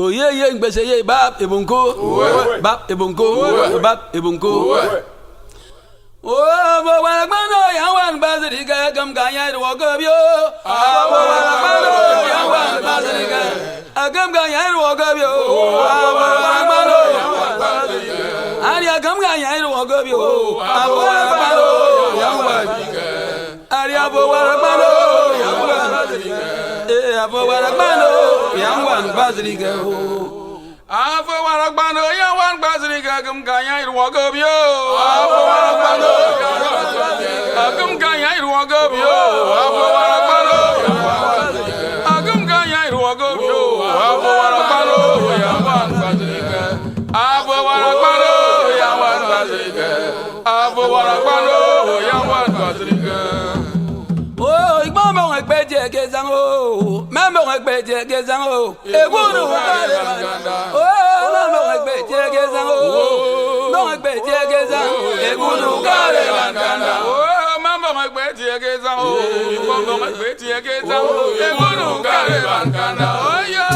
Oh yeah, yeah, Mbese ye bab ebonko, bab ebonko. Oh, but when I go, young one Basilica, come Ganya to walk up yo. I come Ganya to walk up yo. I come Ganya to walk up yo. Young one Basilica. After what I bando, young one Basilica, come Ganya to walk up yo. Come Ganya to walk up yo. After what I bando, come Ganya to walk up yo. After what I bando, young one Basilica. After what I bando, young one Basilica. After what I bando, young one Basilica. Oh, Mbong Ekpe gezango, Mbong Ekpe gezango. Egunu kare. Oh, Mbong Ekpe gezango, Mbong Ekpe gezango. Egunu kare bankanda. Oh, Mbong Ekpe gezango, Mbong Ekpe gezango. Egunu kare bankanda. Oh yeah.